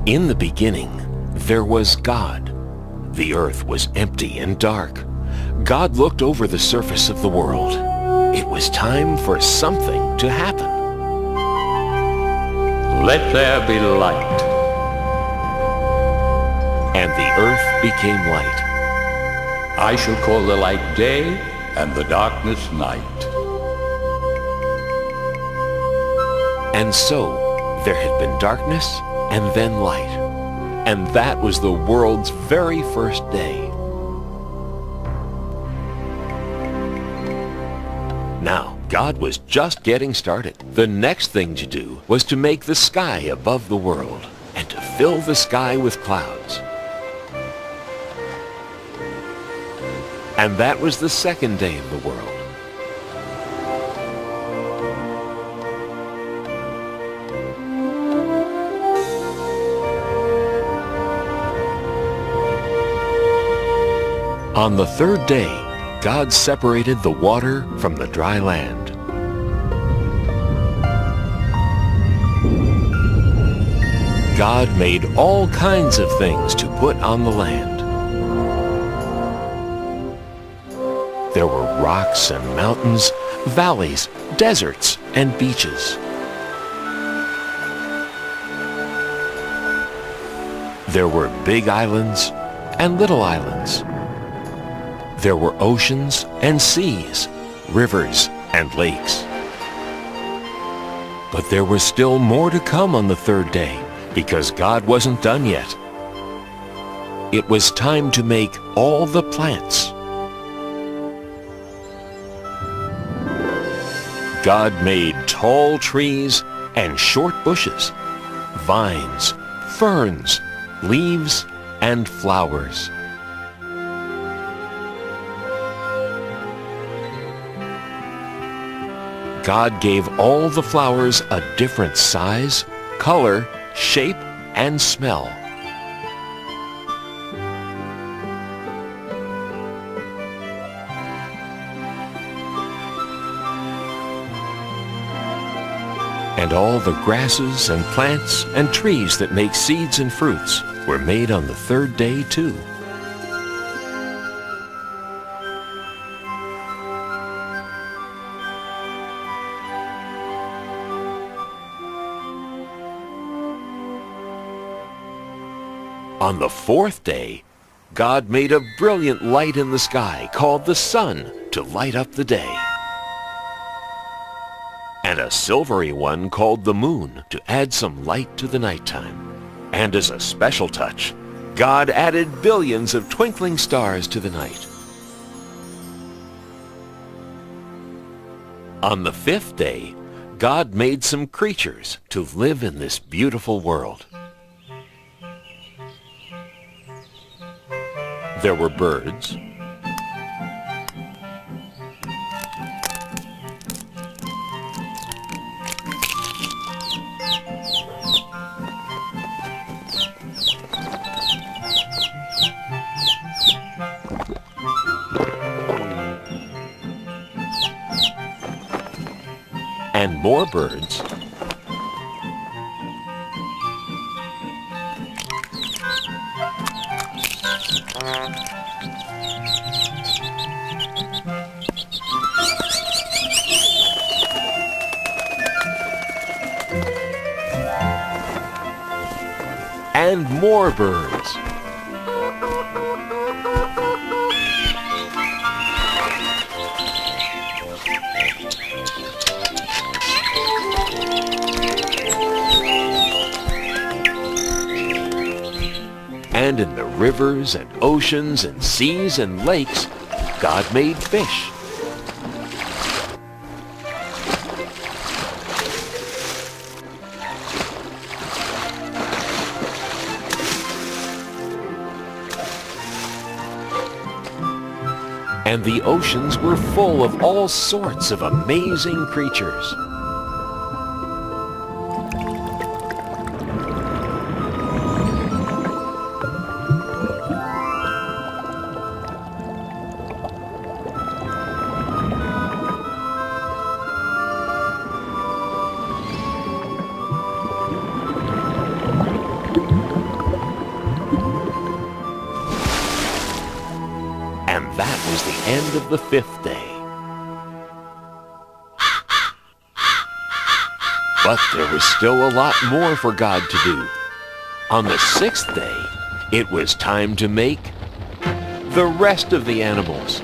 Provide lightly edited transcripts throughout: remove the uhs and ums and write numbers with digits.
In the beginning, there was God. The earth was empty and dark. God looked over the surface of the world. It was time for something to happen. Let there be light. And the earth became light. I shall call the light day and the darkness night. And so there had been darkness and then light. And that was the world's very first day. Now, God was just getting started. The next thing to do was to make the sky above the world and to fill the sky with clouds. And that was the second day of the world. On the third day, God separated the water from the dry land. God made all kinds of things to put on the land. There were rocks and mountains, valleys, deserts, and beaches. There were big islands and little islands. There were oceans and seas, rivers and lakes. But there was still more to come on the third day, because God wasn't done yet. It was time to make all the plants. God made tall trees and short bushes, vines, ferns, leaves, and flowers. God gave all the flowers a different size, color, shape, and smell. And all the grasses and plants and trees that make seeds and fruits were made on the third day too. On the fourth day, God made a brilliant light in the sky called the sun to light up the day, and a silvery one called the moon to add some light to the nighttime. And as a special touch, God added billions of twinkling stars to the night. On the fifth day, God made some creatures to live in this beautiful world. There were birds, and more birds, and more birds. And in the rivers and oceans and seas and lakes, God made fish. And the oceans were full of all sorts of amazing creatures. And that was the end of the 5th day. But there was still a lot more for God to do. On the 6th day, it was time to make the rest of the animals.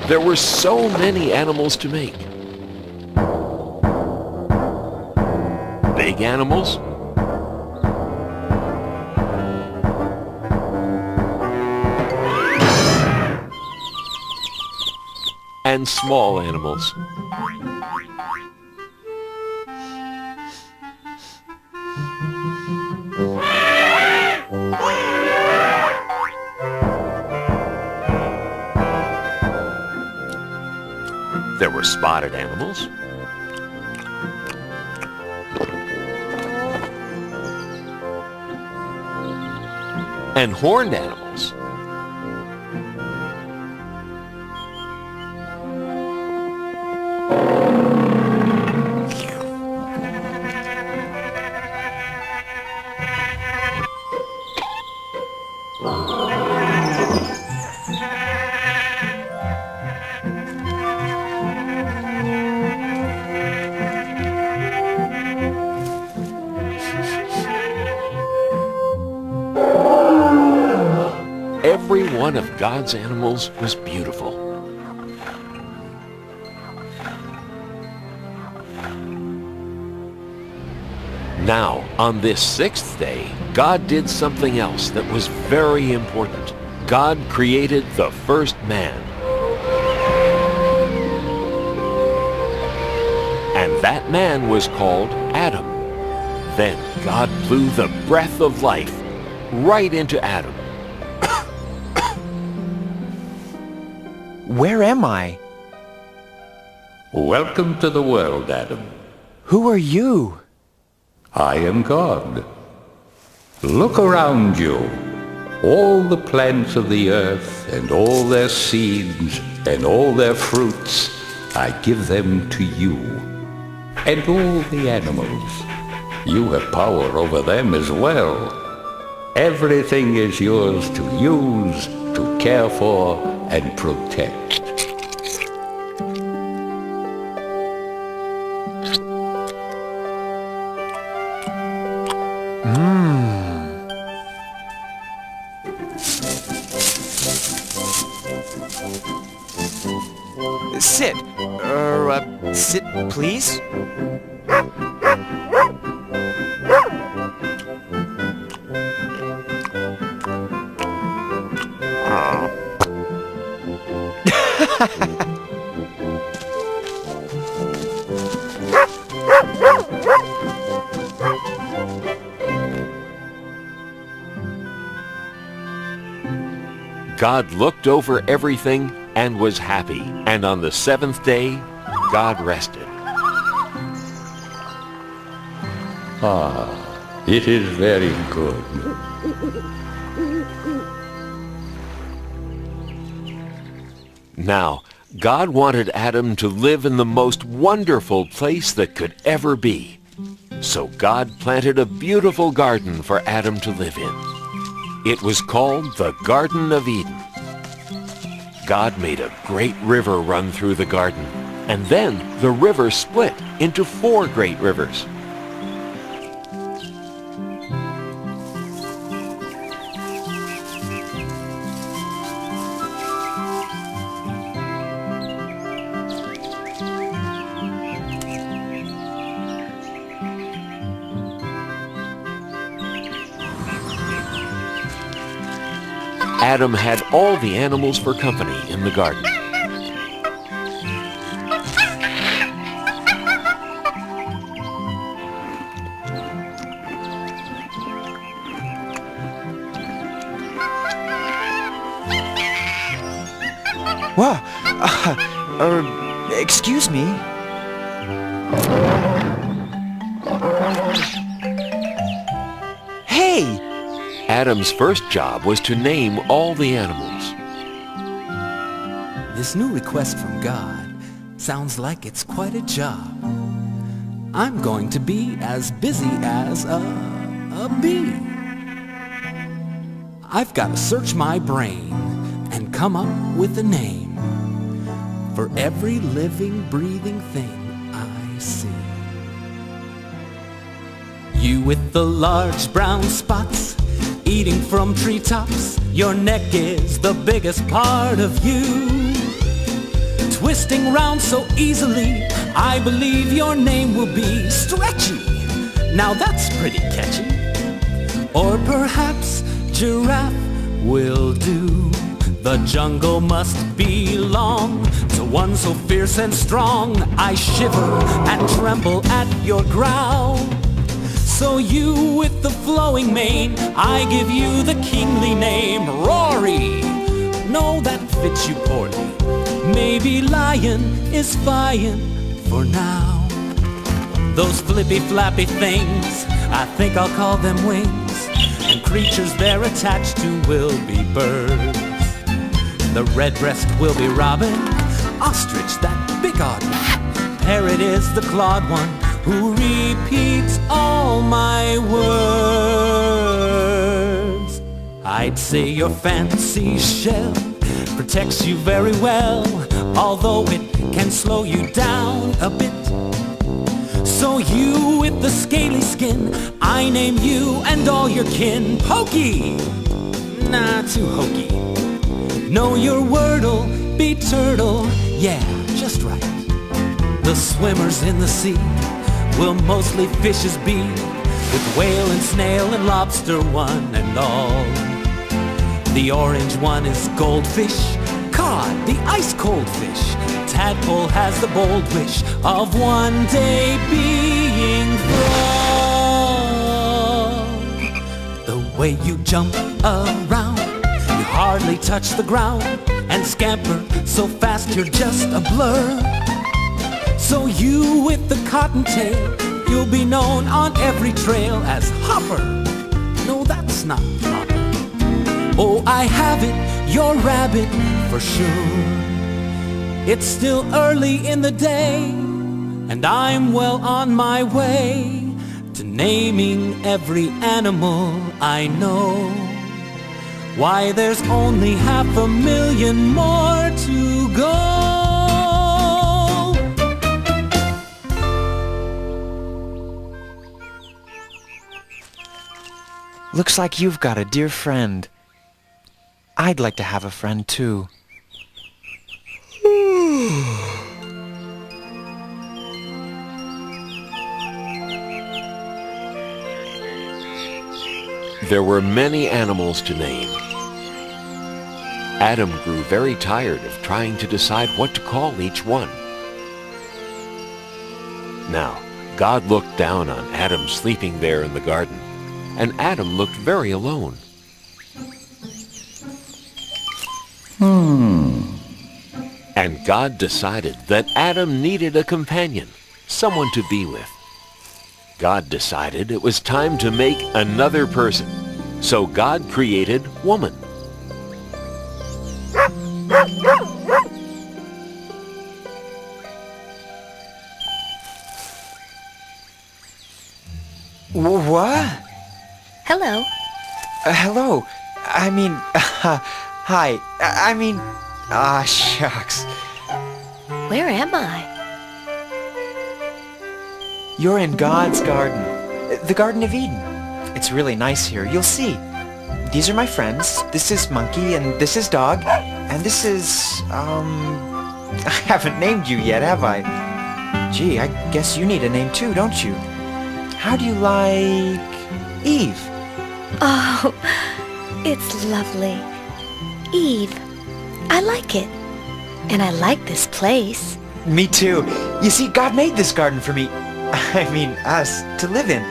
There were so many animals to make. Big animals, and small animals. There were spotted animals, and horned animals. Every one of God's animals was beautiful. Now, on this 6th day, God did something else that was very important. God created the first man. And that man was called Adam. Then God blew the breath of life right into Adam. Where am I? Welcome to the world, Adam. Who are you? I am God. Look around you. All the plants of the earth and all their seeds and all their fruits, I give them to you. And all the animals. You have power over them as well. Everything is yours to use, to care for, and protect. Sit. Sit, please. God looked over everything and was happy. And on the 7th day, God rested. It is very good. Now, God wanted Adam to live in the most wonderful place that could ever be. So God planted a beautiful garden for Adam to live in. It was called the Garden of Eden. God made a great river run through the garden, and then the river split into 4 great rivers. Adam had all the animals for company in the garden. Whoa. Excuse me. Hey! Adam's first job was to name all the animals. This new request from God sounds like it's quite a job. I'm going to be as busy as a bee. I've got to search my brain and come up with a name for every living, breathing thing I see. You with the large brown spots, eating from treetops, your neck is the biggest part of you. Twisting round so easily, I believe your name will be Stretchy. Now that's pretty catchy. Or perhaps Giraffe will do. The jungle must belong to one so fierce and strong. I shiver and tremble at your growl. So you with the flowing mane, I give you the kingly name Rory. No, that fits you poorly. Maybe lion is fine for now. Those flippy flappy things, I think I'll call them wings. And creatures they're attached to will be birds. The redbreast will be robin, ostrich that big odd one. Parrot is the clawed one who repeats all my words. I'd say your fancy shell protects you very well, although it can slow you down a bit. So you with the scaly skin, I name you and all your kin Pokey. Nah, too hokey. Know your word'll be turtle, yeah, just right. The swimmers in the sea will mostly fishes be, with whale and snail and lobster one and all. The orange one is goldfish, cod, the ice-cold fish. Tadpole has the bold wish of one day being frog. The way you jump around, you hardly touch the ground, and scamper so fast you're just a blur. So you with the cottontail, you'll be known on every trail as Hopper. No, that's not proper. Oh, I have it, you're rabbit for sure. It's still early in the day, and I'm well on my way to naming every animal I know. Why, there's only 500,000 more to go. Looks like you've got a dear friend. I'd like to have a friend too. There were many animals to name. Adam grew very tired of trying to decide what to call each one. Now, God looked down on Adam sleeping there in the garden, and Adam looked very alone. And God decided that Adam needed a companion, someone to be with. God decided it was time to make another person, so God created woman. What? Hello. Hello. I mean, hi. Shucks. Where am I? You're in God's garden. The Garden of Eden. It's really nice here. You'll see. These are my friends. This is Monkey, and this is Dog. And this is, I haven't named you yet, have I? Gee, I guess you need a name too, don't you? How do you like Eve? Oh, it's lovely. Eve. I like it. And I like this place. Me too. You see, God made this garden for me. I mean, us, to live in.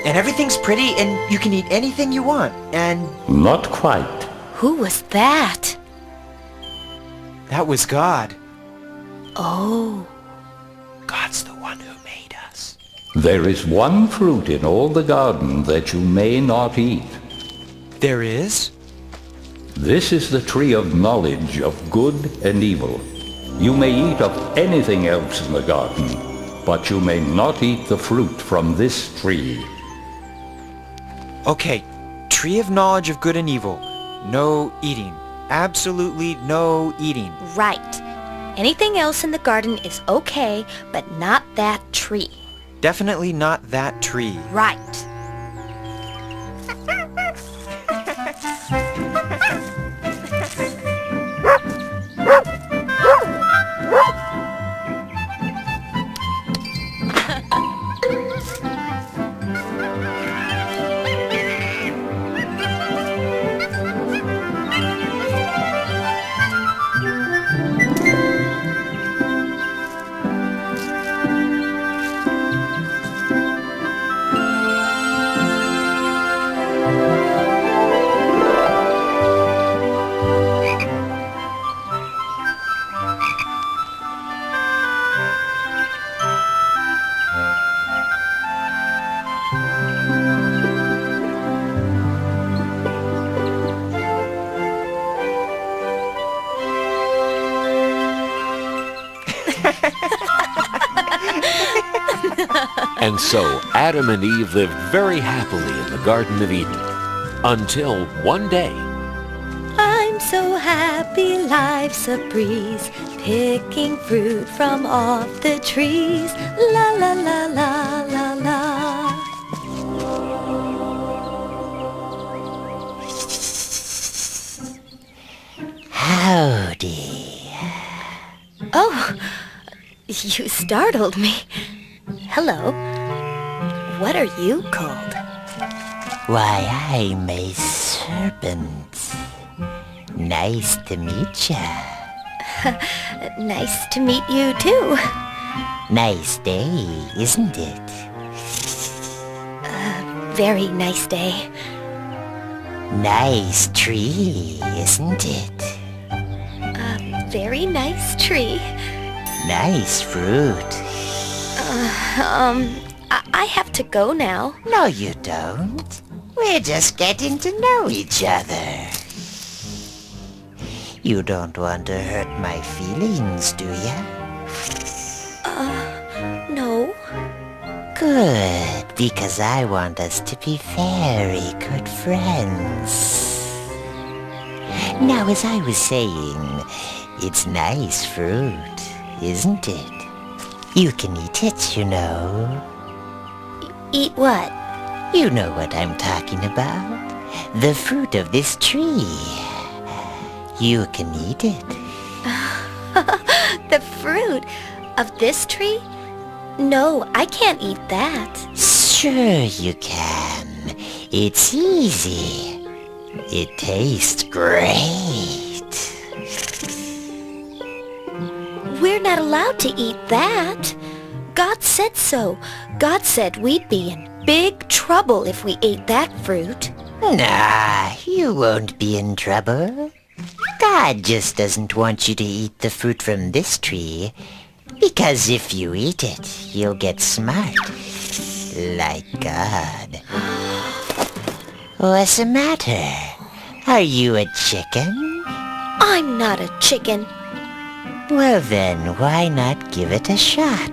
And everything's pretty, and you can eat anything you want, and... Not quite. Who was that? That was God. Oh. God's the one who made us. There is one fruit in all the garden that you may not eat. There is? This is the tree of knowledge of good and evil. You may eat of anything else in the garden, but you may not eat the fruit from this tree. Okay, tree of knowledge of good and evil. No eating. Absolutely no eating. Right. Anything else in the garden is okay, but not that tree. Definitely not that tree. Right. And so Adam and Eve lived very happily in the Garden of Eden. Until one day, I'm so happy life's a breeze, picking fruit from off the trees. La la la la la la. Howdy. Oh, you startled me. Hello. What are you called? Why, I'm a serpent. Nice to meet ya. Nice to meet you too. Nice day, isn't it? Very nice day. Nice tree, isn't it? Very nice tree. Nice fruit. I have to go now. No, you don't. We're just getting to know each other. You don't want to hurt my feelings, do ya? No. Good, because I want us to be very good friends. Now, as I was saying, it's nice fruit, isn't it? You can eat it, you know. Eat what? You know what I'm talking about. The fruit of this tree. You can eat it. The fruit of this tree? No, I can't eat that. Sure you can. It's easy. It tastes great. We're not allowed to eat that. God said so. God said we'd be in big trouble if we ate that fruit. Nah, you won't be in trouble. God just doesn't want you to eat the fruit from this tree, because if you eat it, you'll get smart. Like God. What's the matter? Are you a chicken? I'm not a chicken. Well then, why not give it a shot?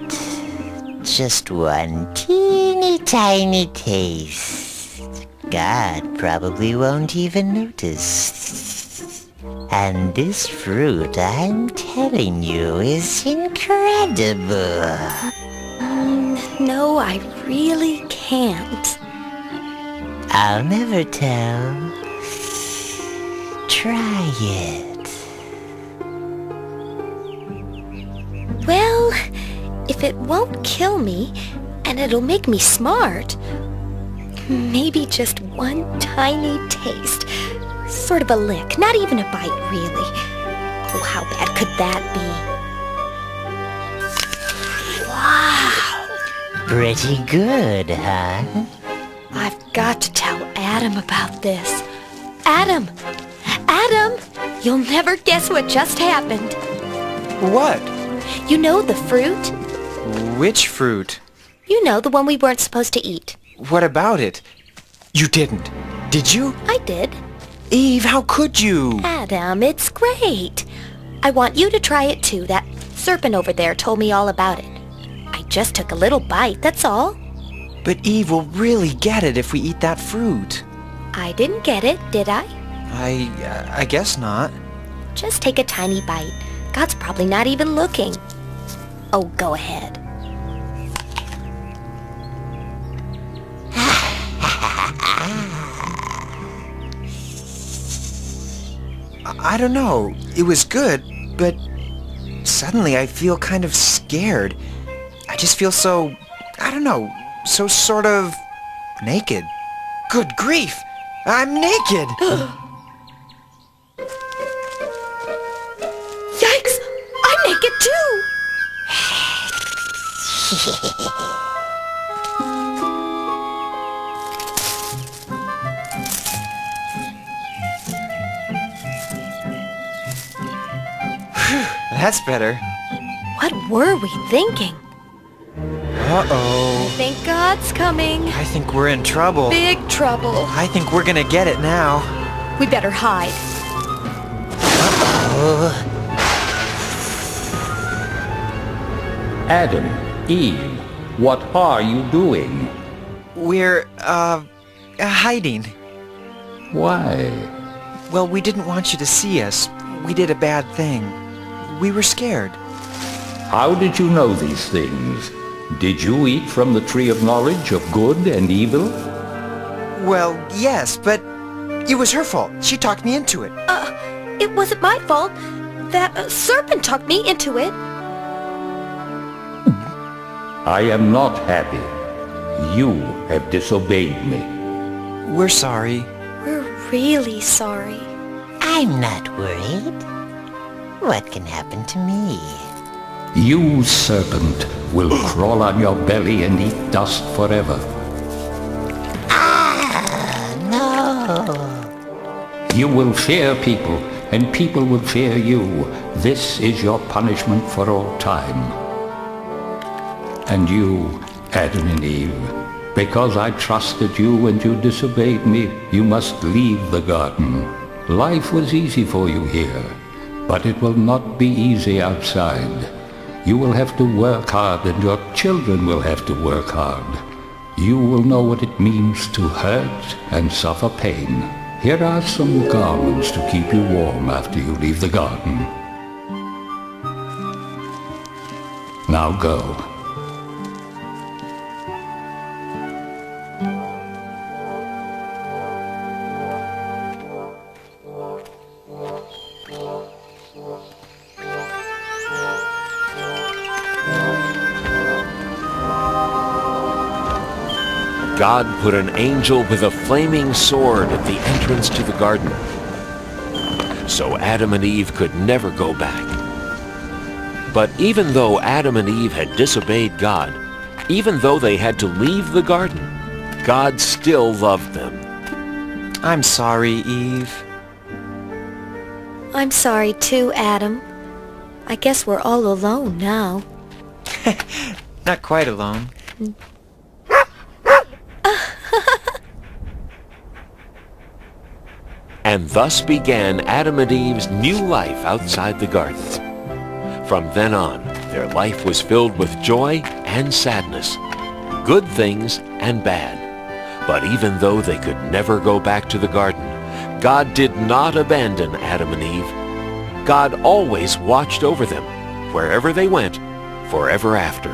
Just one teeny tiny taste. God probably won't even notice. And this fruit, I'm telling you, is incredible. No, I really can't. I'll never tell. Try it. Well, if it won't kill me, and it'll make me smart, maybe just one tiny taste. Sort of a lick, not even a bite, really. Oh, how bad could that be? Wow! Pretty good, huh? I've got to tell Adam about this. Adam! Adam! You'll never guess what just happened. What? You know the fruit? Which fruit? You know, the one we weren't supposed to eat. What about it? You didn't. Did you? I did. Eve, how could you? Adam, it's great. I want you to try it too, that Serpent over there told me all about it. I just took a little bite, that's all. But Eve will really get it if we eat that fruit. I didn't get it, did I? I guess not. Just take a tiny bite. God's probably not even looking. Oh, go ahead. I don't know. It was good, but suddenly I feel kind of scared. I just feel so, I don't know, so sort of naked. Good grief! I'm naked! Yikes! I'm naked too! That's better. What were we thinking? Uh-oh. I think God's coming. I think we're in trouble. Big trouble. I think we're gonna get it now. We better hide. Adam, Eve, what are you doing? We're, hiding. Why? Well, we didn't want you to see us. We did a bad thing. We were scared. How did you know these things? Did you eat from the tree of knowledge of good and evil? Well, yes, but it was her fault. She talked me into it. It wasn't my fault. That serpent talked me into it. I am not happy. You have disobeyed me. We're sorry. We're really sorry. I'm not worried. What can happen to me? You, serpent, will crawl on your belly and eat dust forever. No. You will fear people, and people will fear you. This is your punishment for all time. And you, Adam and Eve, because I trusted you and you disobeyed me, you must leave the garden. Life was easy for you here, but it will not be easy outside. You will have to work hard, and your children will have to work hard. You will know what it means to hurt and suffer pain. Here are some garments to keep you warm after you leave the garden. Now go. God put an angel with a flaming sword at the entrance to the garden, so Adam and Eve could never go back. But even though Adam and Eve had disobeyed God, even though they had to leave the garden, God still loved them. I'm sorry, Eve. I'm sorry too, Adam. I guess we're all alone now. Not quite alone. And thus began Adam and Eve's new life outside the garden. From then on, their life was filled with joy and sadness, good things and bad. But even though they could never go back to the garden, God did not abandon Adam and Eve. God always watched over them, wherever they went, forever after.